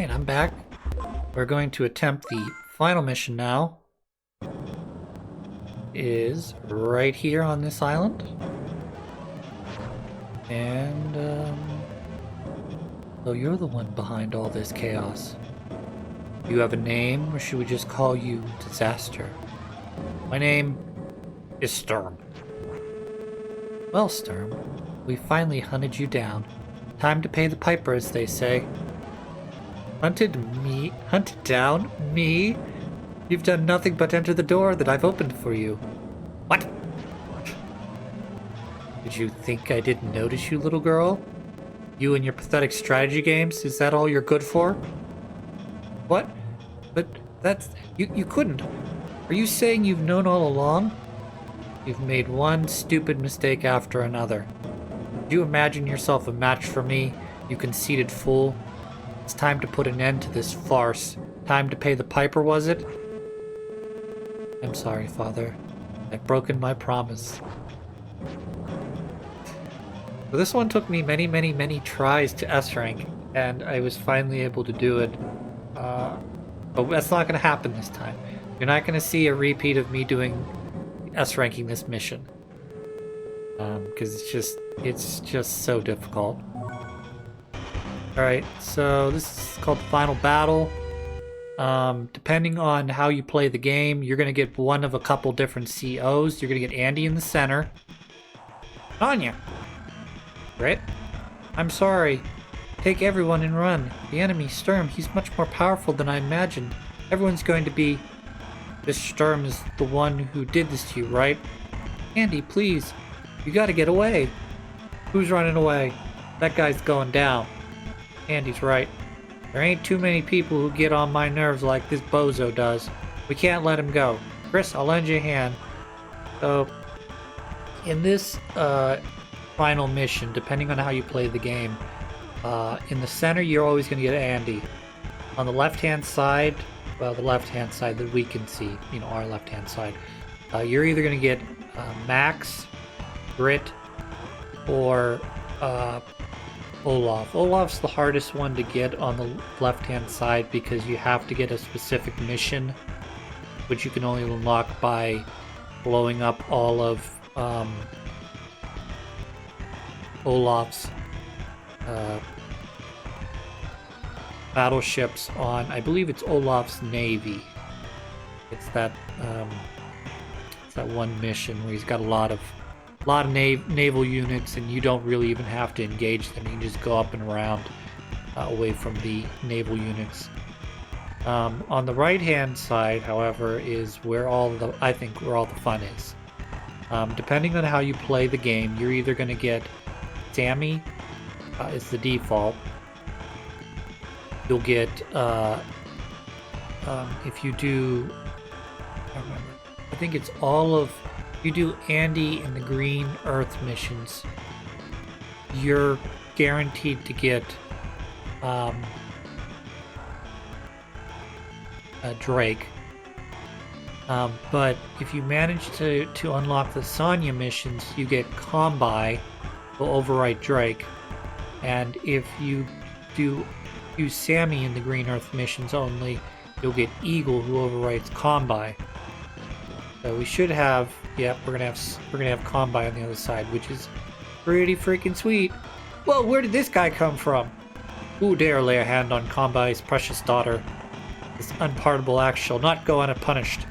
Alright, I'm back. We're going to attempt the final mission now. Is right here on this island. And, so you're the one behind all this chaos. Do you have a name, or should we just call you Disaster? My name is Sturm. Well, Sturm, we finally hunted you down. Time to pay the piper, as they say. Hunted down me? You've done nothing but enter the door that I've opened for you. What? Did you think I didn't notice you, little girl? You and your pathetic strategy games? Is that all you're good for? What? But that's... You couldn't. Are you saying you've known all along? You've made one stupid mistake after another. Do you imagine yourself a match for me, you conceited fool? It's time to put an end to this farce. Time to pay the piper, was it? I'm sorry, Father. I've broken my promise. So this one took me many tries to S rank, and I was finally able to do it. But that's not going to happen this time. You're not going to see a repeat of me doing S ranking this mission. Because it's just so difficult. Alright, so this is called the final battle. Depending on how you play the game, you're going to get one of a couple different COs. You're going to get Andy in the center. Anya! Right? I'm sorry. Take everyone and run. The enemy, Sturm, he's much more powerful than I imagined. Everyone's going to be... This Sturm is the one who did this to you, right? Andy, please. You gotta get away. Who's running away? That guy's going down. Andy's right. There ain't too many people who get on my nerves like this bozo does. We can't let him go. Chris, I'll lend you a hand. So, in this final mission, depending on how you play the game, in the center you're always going to get Andy. On the left-hand side, well, the left-hand side that we can see, you know, our left-hand side, you're either going to get Max, Britt, or Olaf. Olaf's the hardest one to get on the left-hand side because you have to get a specific mission, which you can only unlock by blowing up all of Olaf's battleships on, I believe it's Olaf's Navy. It's that one mission where he's got a lot of naval units, and you don't really even have to engage them. You can just go up and around away from the naval units. On the right-hand side, however, is where I think where all the fun is. Depending on how you play the game, you're either going to get Sammy is the default. You'll get if you do, I think it's all of. You do Andy and the Green Earth missions, you're guaranteed to get Drake. But if you manage to unlock the Sonya missions, you get Combi, will overwrite Drake. And if you do use Sammy in the Green Earth missions only, you'll get Eagle, who overwrites Combi. So we should have, yep, we're gonna have Combi on the other side, which is pretty freaking sweet. Whoa, where did this guy come from? Who dare lay a hand on Combi's precious daughter? This unpardonable act shall not go unpunished.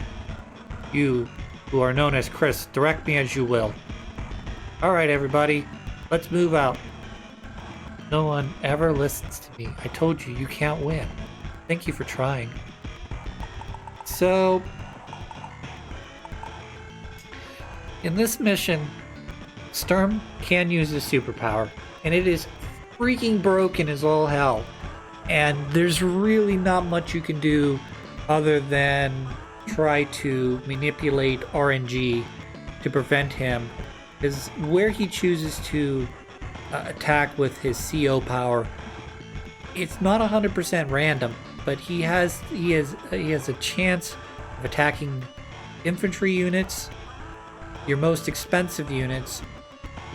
You, who are known as Chris, direct me as you will. Alright, everybody, let's move out. No one ever listens to me. I told you, you can't win. Thank you for trying. So, in this mission, Sturm can use his superpower, and it is freaking broken as all hell. And there's really not much you can do other than try to manipulate RNG to prevent him. Because where he chooses to attack with his CO power, it's not 100% random, but he has a chance of attacking infantry units, your most expensive units,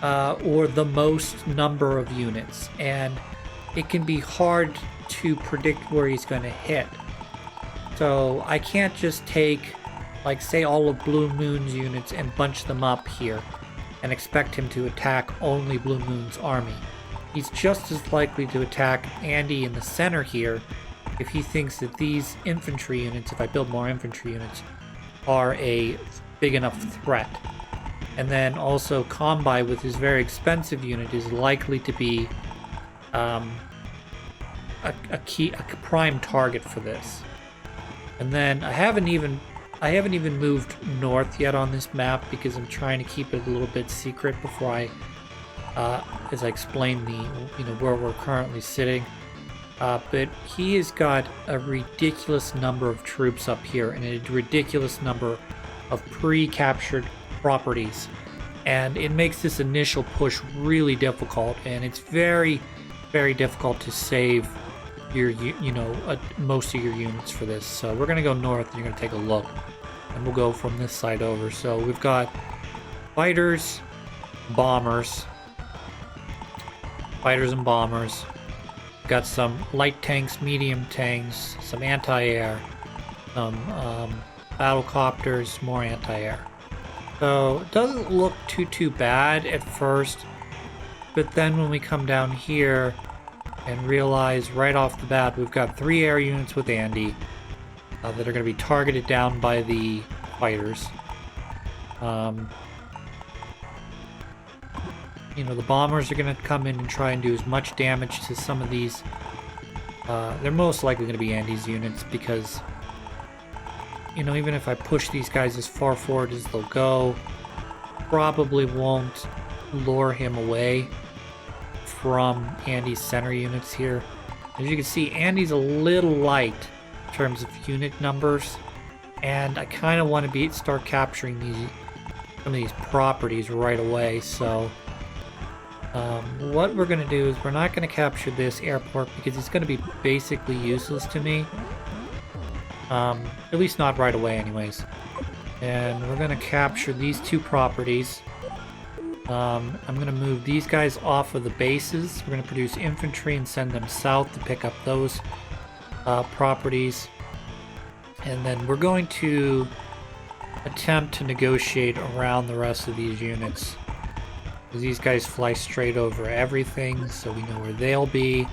or the most number of units, and it can be hard to predict where he's going to hit. So I can't just take, like, say all of Blue Moon's units and bunch them up here and expect him to attack only Blue Moon's army. He's just as likely to attack Andy in the center here if he thinks that these infantry units, if I build more infantry units, are a big enough threat. And then also Combi with his very expensive unit is likely to be a prime target for this. And then I haven't even moved north yet on this map because I'm trying to keep it a little bit secret before I, as I explain where we're currently sitting. But he has got a ridiculous number of troops up here and a ridiculous number of pre-captured properties, and it makes this initial push really difficult, and it's very, very difficult to save your most of your units for this. So we're gonna go north and you're gonna take a look, and we'll go from this side over. So we've got fighters, bombers, we've got some light tanks, medium tanks, some anti-air, some battlecopters, more anti-air. So it doesn't look too bad at first, but then when we come down here and realize right off the bat we've got 3 air units with Andy that are going to be targeted down by the fighters. The bombers are going to come in and try and do as much damage to some of these. They're most likely going to be Andy's units because even if I push these guys as far forward as they'll go, probably won't lure him away from Andy's center units here. As you can see, Andy's a little light in terms of unit numbers, and I kind of want to start capturing some of these properties right away. So what we're going to do is we're not going to capture this airport because it's going to be basically useless to me. At least not right away anyways. And we're going to capture these 2 properties. I'm going to move these guys off of the bases. We're going to produce infantry and send them south to pick up those properties. And then we're going to attempt to negotiate around the rest of these units. Because these guys fly straight over everything, so we know where they'll be.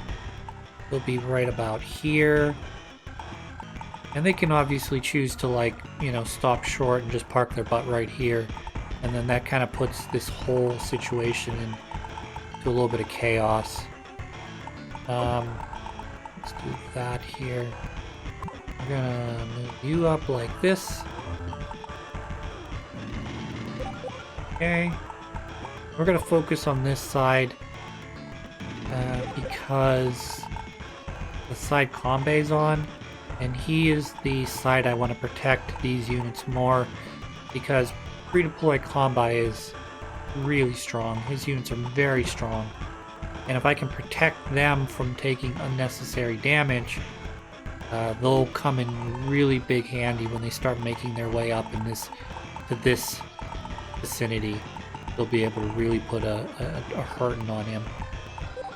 They'll be right about here. And they can obviously choose to stop short and just park their butt right here. And then that kind of puts this whole situation into a little bit of chaos. Let's do that here. We're gonna move you up like this. Okay. We're gonna focus on this side because the side Combe's on. And he is the side I want to protect these units more because pre-deploy Combi is really strong. His units are very strong. And if I can protect them from taking unnecessary damage, they'll come in really big handy when they start making their way up in this vicinity. They'll be able to really put a hurting on him.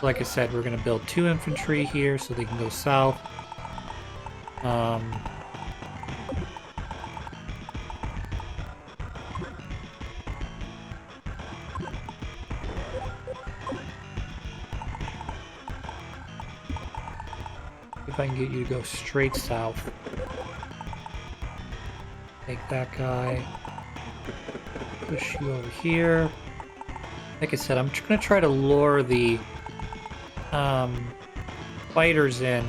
Like I said, we're going to build 2 infantry here so they can go south. If I can get you to go straight south. Take that guy. Push you over here. Like I said, I'm going to try to lure the fighters in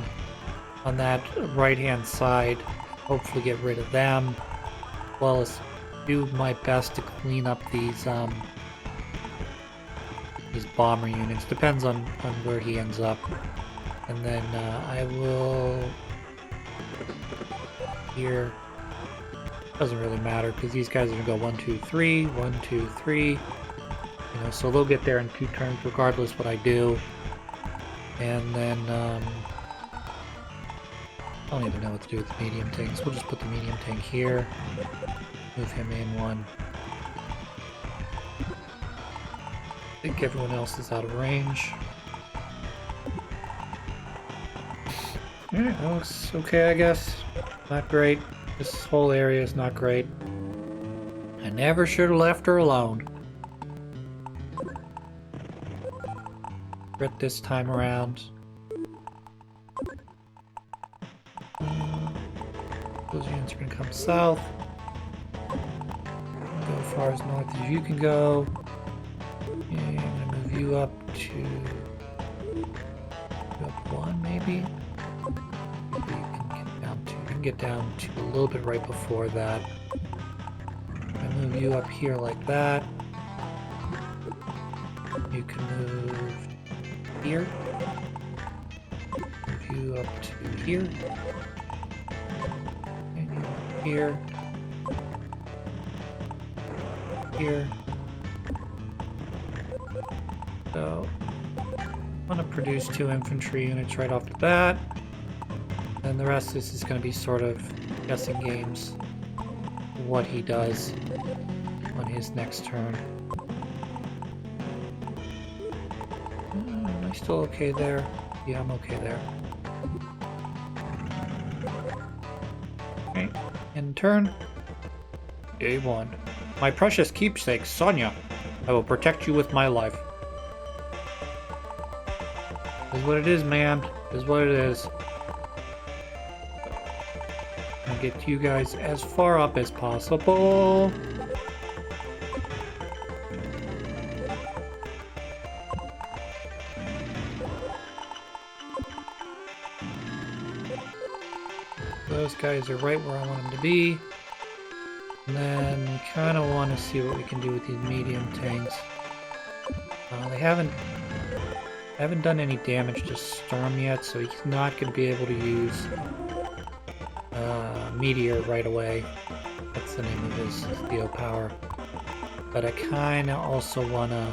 on that right-hand side. Hopefully get rid of them. As well as do my best to clean up these bomber units. Depends on where he ends up. And then I will here. Doesn't really matter because these guys are gonna go 1, 2, 3, 1, 2, 3. So they'll get there in 2 turns regardless what I do. And then I don't even know what to do with the medium tanks. We'll just put the medium tank here. Move him in 1. I think everyone else is out of range. Alright, that looks okay, I guess. Not great. This whole area is not great. I never should have left her alone. Regret this time around. Those units are going to come south. Go as far as north as you can go. And I'm going to move you up to... up 1, maybe? Maybe you can get down to a little bit right before that. I move you up here like that. You can move here. Move you up to here. And you here. Here. So, I'm going to produce 2 infantry units right off the bat. And the rest of this is going to be sort of guessing games. What he does on his next turn. Am I still okay there? Yeah, I'm okay there. Okay, end turn. Day 1. My precious keepsake, Sonia. I will protect you with my life. This is what it is, man. This is what it is. And get you guys as far up as possible. Those guys are right where I want them to be. And then kind of want to see what we can do with these medium tanks. They haven't done any damage to Sturm yet, so he's not going to be able to use Meteor right away. That's the name of his Theo power. But I kind of also want to...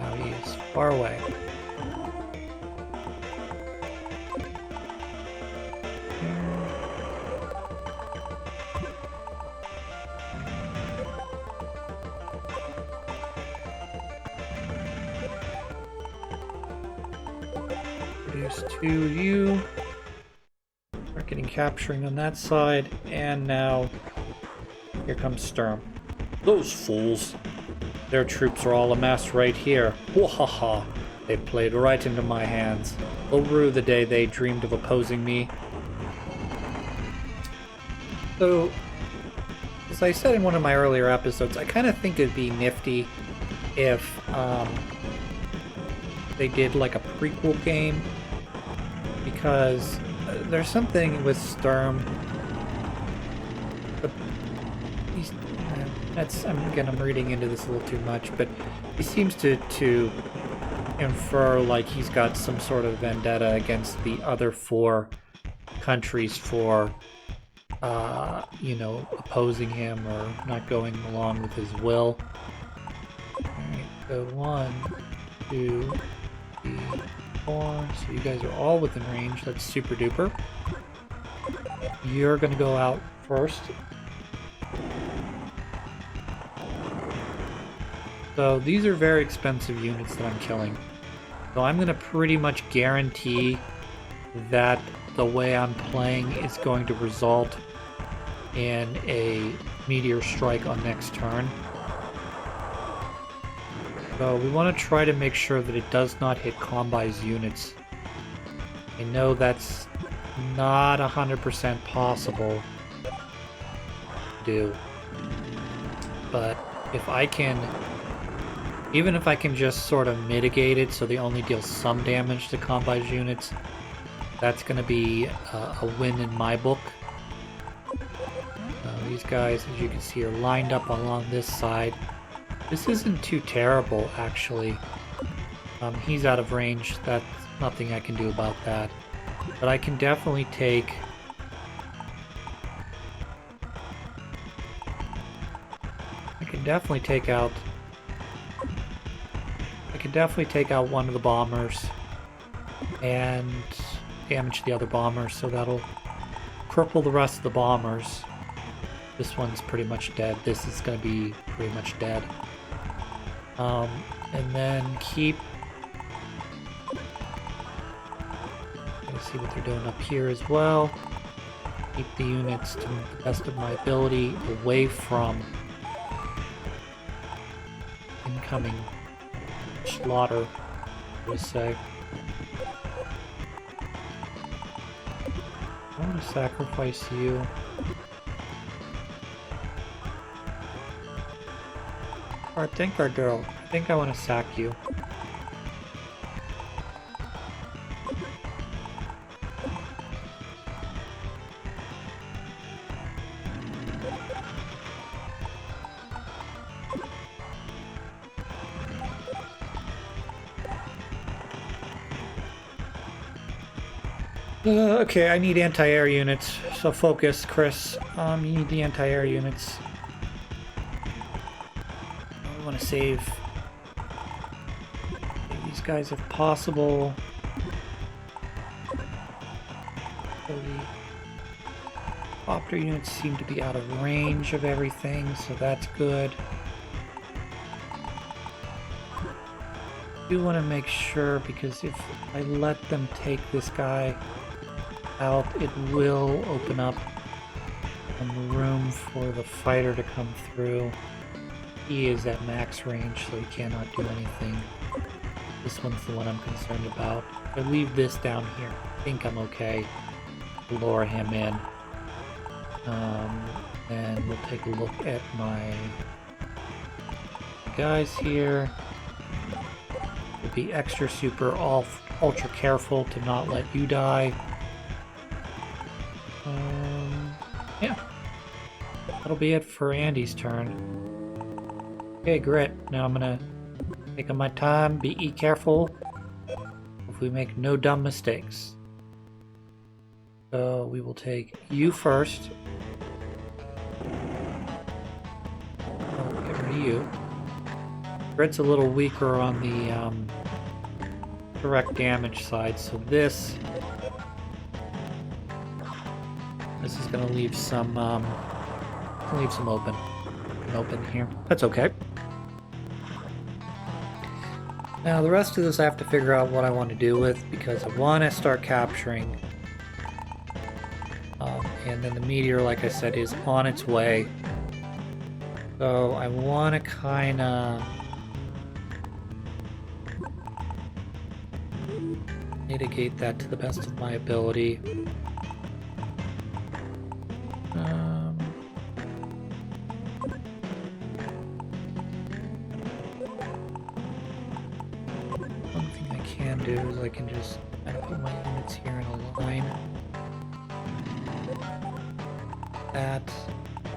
Now he is far away. Produce 2 of you. Start getting capturing on that side, and now here comes Sturm. Those fools! Their troops are all amassed right here. Wahaha! They played right into my hands. They'll rue the day they dreamed of opposing me. So, as I said in one of my earlier episodes, I kind of think it'd be nifty if they did like a prequel game, because there's something with Sturm. I'm reading into this a little too much, but he seems to infer like he's got some sort of vendetta against the other 4 countries for, you know, opposing him or not going along with his will. Alright, so 1, 2, 3, 4. So you guys are all within range. That's super duper. You're gonna go out first. So these are very expensive units that I'm killing. So I'm going to pretty much guarantee that the way I'm playing is going to result in a meteor strike on next turn. So we want to try to make sure that it does not hit Combai's units. I know that's not 100% possible to do. But if I can... Even if I can just sort of mitigate it so they only deal some damage to Combai's units, that's going to be a win in my book. These guys, as you can see, are lined up along this side. This isn't too terrible, actually. He's out of range. That's nothing I can do about that. But I can definitely take... take out one of the bombers and damage the other bombers, so that'll cripple the rest of the bombers. This one's pretty much dead. This is going to be pretty much dead. And then keep see what they're doing up here as well. Keep the units to the best of my ability away from incoming slaughter, I would say. I want to sacrifice you. Or I think our girl. I think I want to sack you. Okay, I need anti-air units, so focus, Chris. You need the anti-air units. I want to save these guys if possible. So the copter units seem to be out of range of everything, so that's good. I do want to make sure, because if I let them take this guy out, it will open up some room for the fighter to come through. He is at max range, so he cannot do anything. This one's the one I'm concerned about. If I leave this down here, I think I'm okay. Lure him in. And we'll take a look at my guys here. We'll be extra super ultra careful to not let you die. Yeah, that'll be it for Andy's turn. Okay, Grit. Now I'm gonna take my time, be careful. If we make no dumb mistakes. So we will take you first. I'll get rid of you. Grit's a little weaker on the direct damage side, so this is going to leave some open here. That's okay. Now the rest of this I have to figure out what I want to do with, because I want to start capturing. And then the meteor, like I said, is on its way. So I want to kind of mitigate that to the best of my ability. One thing I can do is I can just kind of put my units here in a line. That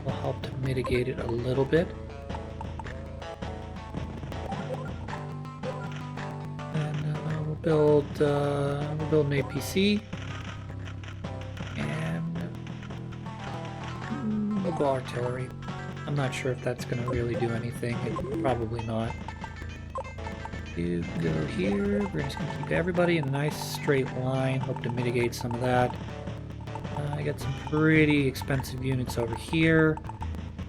will help to mitigate it a little bit. And we'll build an APC. Artillery. I'm not sure if that's going to really do anything. Probably not. You go here. We're just going to keep everybody in a nice straight line. Hope to mitigate some of that. I got some pretty expensive units over here,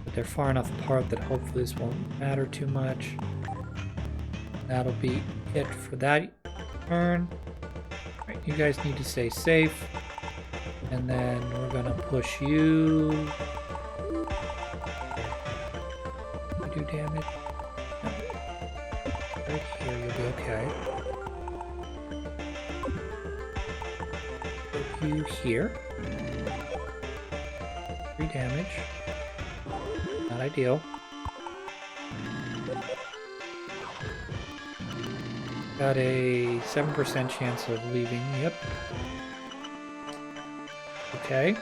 but they're far enough apart that hopefully this won't matter too much. That'll be it for that turn. Right, you guys need to stay safe. And then we're going to push you. Do damage. No. Right here, you'll be okay. Put you here. 3 damage. Not ideal. Got a 7% chance of leaving. Yep. Okay.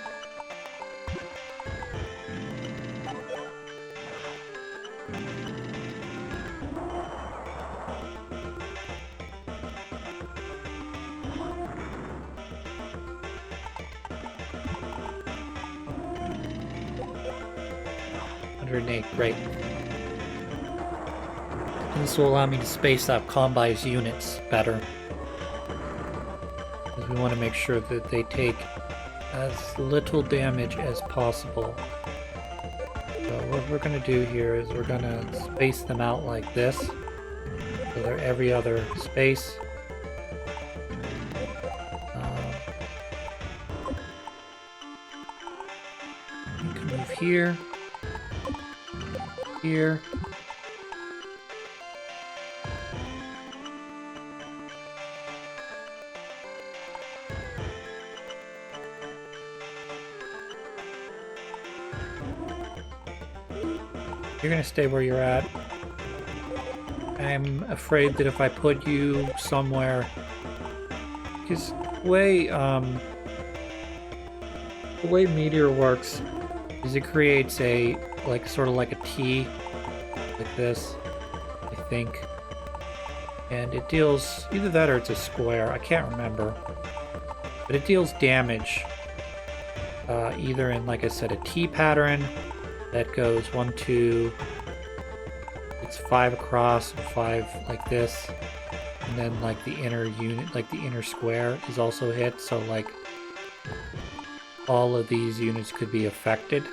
Great. And this will allow me to space out Combi's units better, because we want to make sure that they take as little damage as possible. So what we're going to do here is we're going to space them out like this, so they're every other space. here. Here. You're gonna stay where you're at. I'm afraid that if I put you somewhere, because the way Meteor works is it creates a sort of like a T, like this, I think, and it deals either that or it's a square. I can't remember, but it deals damage either in, like I said, a T pattern that goes 1, 2. It's 5 across and 5 like this, and then like the inner unit, like the inner square is also hit, so like all of these units could be affected.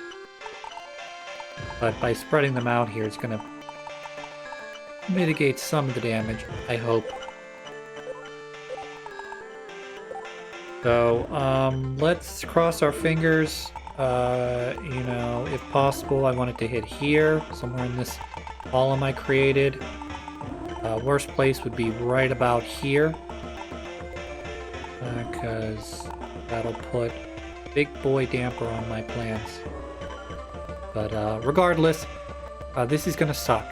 But by spreading them out here, it's gonna mitigate some of the damage, I hope. So let's cross our fingers. You know, if possible, I want it to hit here, somewhere in this column I created. Worst place would be right about here, because that'll put big boy damper on my plans. But regardless, this is gonna suck.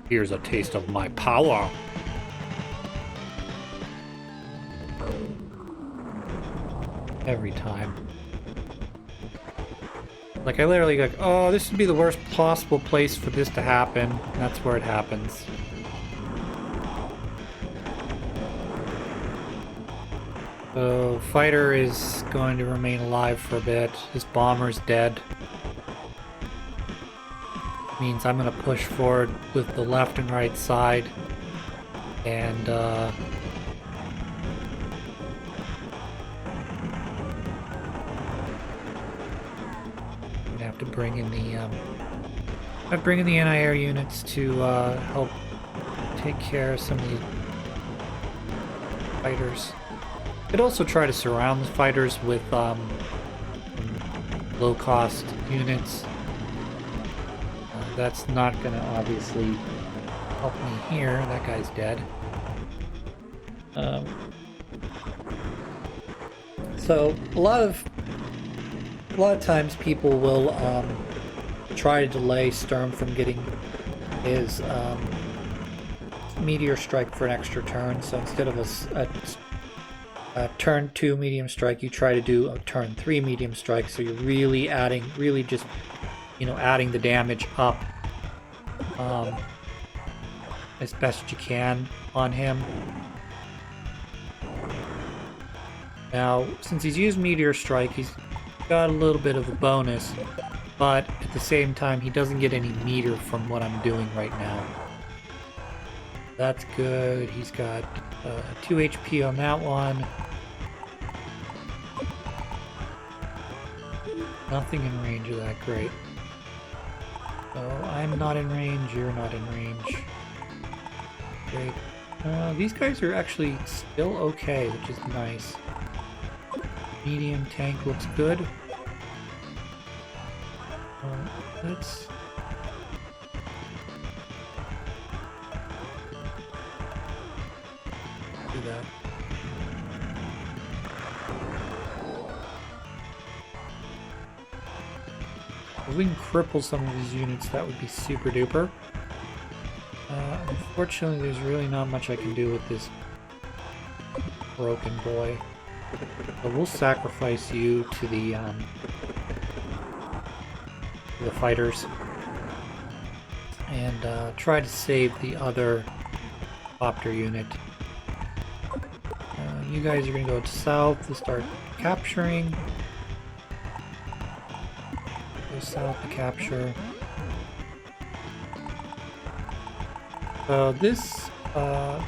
Here's a taste of my power. Every time. Like, I literally go, oh, this would be the worst possible place for this to happen. And that's where it happens. So, fighter is going to remain alive for a bit. This bomber's dead. Means I'm going to push forward with the left and right side. And, to bring in the anti-air units to help take care of some of these fighters. I'd also try to surround the fighters with low-cost units. That's not going to obviously help me here. That guy's dead. So a lot of times people will try to delay Sturm from getting his meteor strike for an extra turn. So instead of a turn 2 medium strike, you try to do a turn 3 medium strike. So you're really adding the damage up as best you can on him. Now, since he's used meteor strike, he's got a little bit of a bonus, but at the same time he doesn't get any meter from what I'm doing right now. That's good. He's got 2 HP on that one. Nothing in range of that, great. So I'm not in range, you're not in range. Great. These guys are actually still okay, which is nice. Medium tank looks good. Let's do that. If we can cripple some of these units, that would be super duper. Unfortunately, there's really not much I can do with this broken boy. But we'll sacrifice you to the fighters and try to save the other copter unit. You guys are going to go to south to start capturing. Go south to capture. So this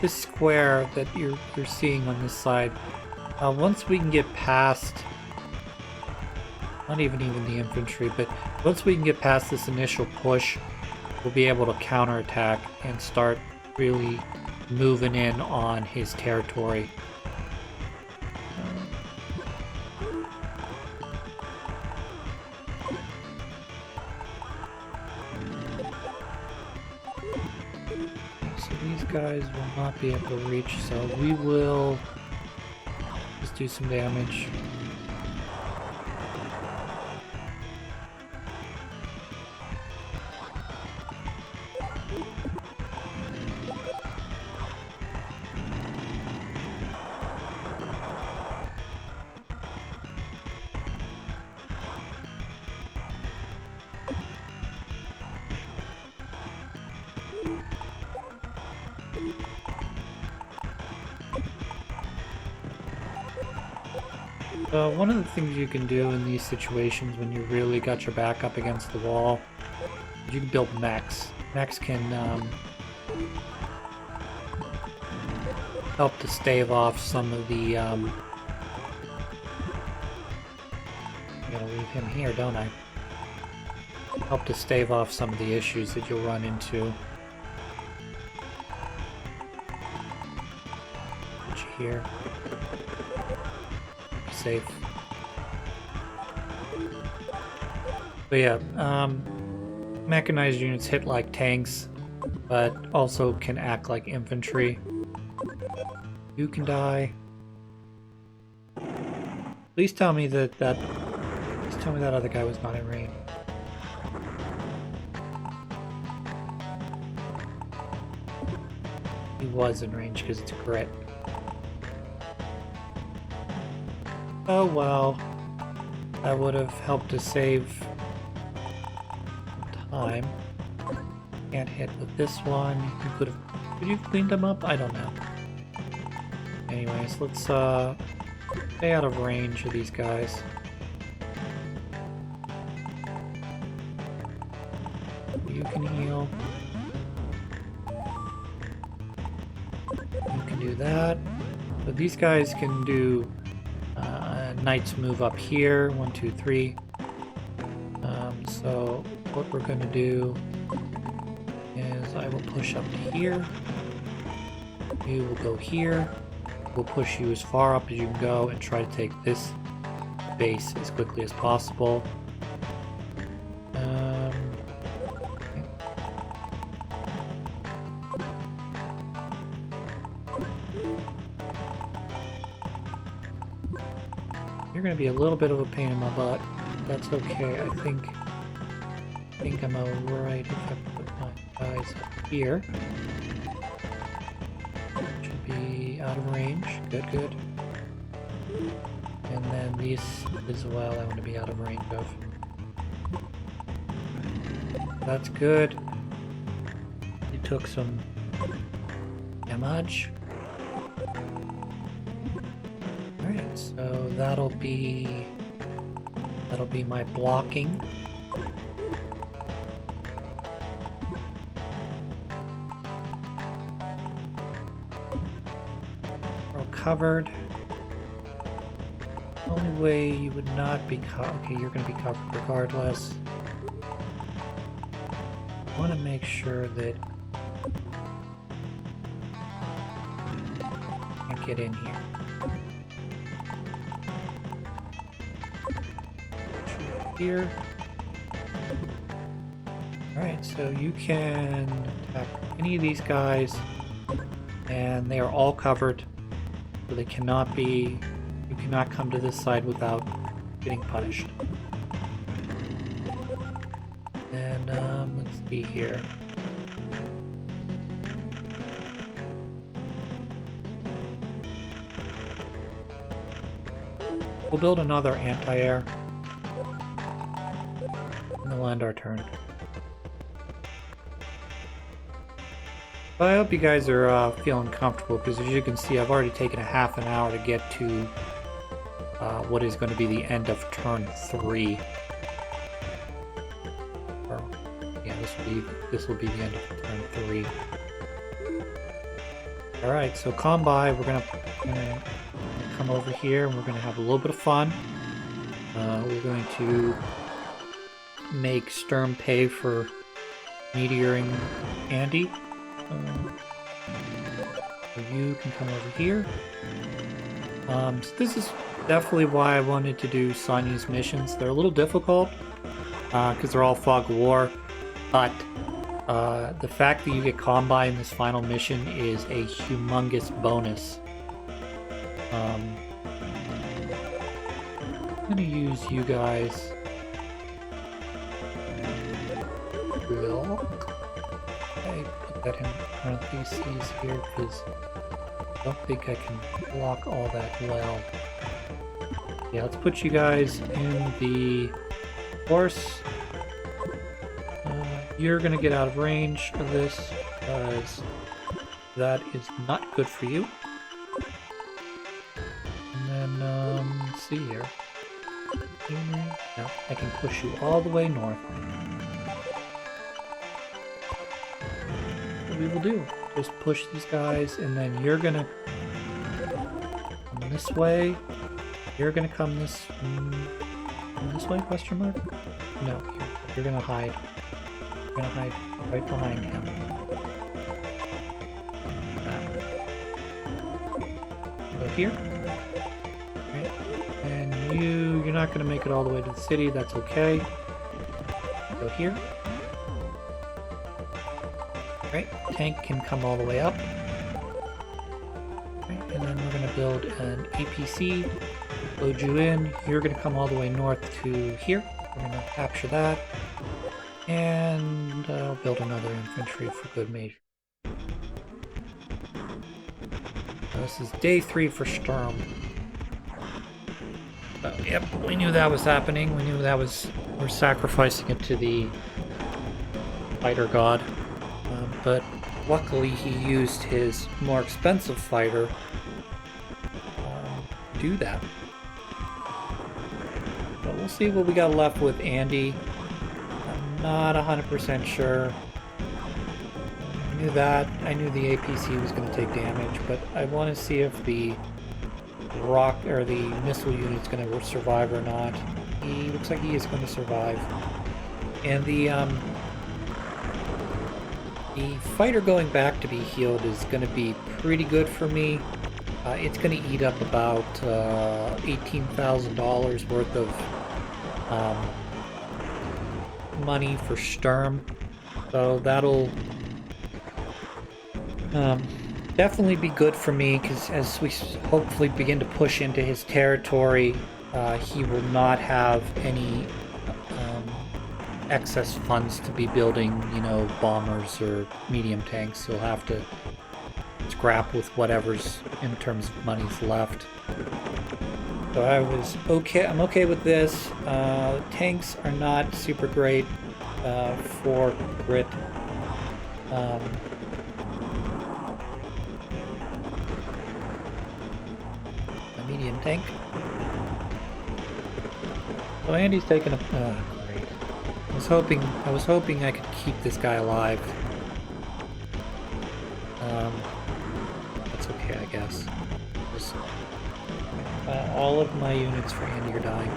square that you're seeing on this side, once we can get past, not even the infantry, but once we can get past this initial push, we'll be able to counterattack and start really moving in on his territory. guys will not be able to reach, so we will just do some damage. One of the things you can do in these situations when you really got your back up against the wall, you can build mechs. Mechs can help to stave off some of the... I'm gonna leave him here, don't I? Help to stave off some of the issues that you'll run into. Put you here. Safe. But yeah, mechanized units hit like tanks, but also can act like infantry. You can die. Please tell me that please tell me that other guy was not in range. He was in range because it's a crit. Oh well, that would have helped to save time. Can't hit with this one. You could you cleaned them up? I don't know. Anyways, let's stay out of range of these guys. You can heal. You can do that. But these guys can do knights move up here, 1, 2, 3. So what we're going to do is I will push up to here. You will go here. We'll push you as far up as you can go and try to take this base as quickly as possible. You're going to be a little bit of a pain in my butt. That's okay. I think I'm alright if I put my guys up here. Should be out of range. Good, good. And then these as well I want to be out of range of. That's good. You took some damage. Alright, so that'll be my blocking. We're all covered. The only way you would not be covered. Okay, you're going to be covered regardless. I want to make sure that I can't get in here. Here. Alright, so you can attack any of these guys, and they are all covered, so they cannot be, you cannot come to this side without getting punished. And let's see here. We'll build another anti-air. We'll end our turn. But I hope you guys are feeling comfortable, because as you can see, I've already taken a half an hour to get to what is going to be the end of turn 3. Or, yeah, this will be the end of turn 3. All right, so Combi, we're gonna come over here and we're gonna have a little bit of fun. We're going to make Sturm pay for meteoring Andy. So you can come over here. So this is definitely why I wanted to do Sonya's missions. They're a little difficult because they're all fog of war, but The fact that you get combi in this final mission is a humongous bonus. I'm gonna use you guys. Okay, put that in parentheses here because I don't think I can block all that well. Yeah, let's put you guys in the horse. You're gonna get out of range of this because that is not good for you. And then, let's see here. Now I can push you all the way north. What we will do, just push these guys, and then you're gonna come this way. You're gonna come this way? Question mark? No, you're gonna hide. You're gonna hide right behind him. Go here. Right. And you're not gonna make it all the way to the city. That's okay. Go here. Right. Tank can come all the way up. Right. And then we're gonna build an APC. Load you in. You're gonna come all the way north to here. We're gonna capture that. And I'll build another infantry for good measure. This is day 3 for Sturm. Oh, yep, we knew that was happening. We knew that was... We're sacrificing it to the fighter god. But luckily he used his more expensive fighter to do that. But we'll see what we got left with Andy. Not 100% sure. I knew that. I knew the APC was going to take damage, but I want to see if the rock or the missile unit's going to survive or not. He looks like he is going to survive. And the fighter going back to be healed is going to be pretty good for me. It's going to eat up about $18,000 worth of money for Sturm, so that'll definitely be good for me, because as we hopefully begin to push into his territory, he will not have any excess funds to be building, you know, bombers or medium tanks. He'll have to scrap with whatever's in terms of money's left. So I'm okay with this. Tanks are not super great for grit. A medium tank. So Andy's taking a great. I was hoping I could keep this guy alive. That's okay, I guess. Just, all of my units for Andy are dying.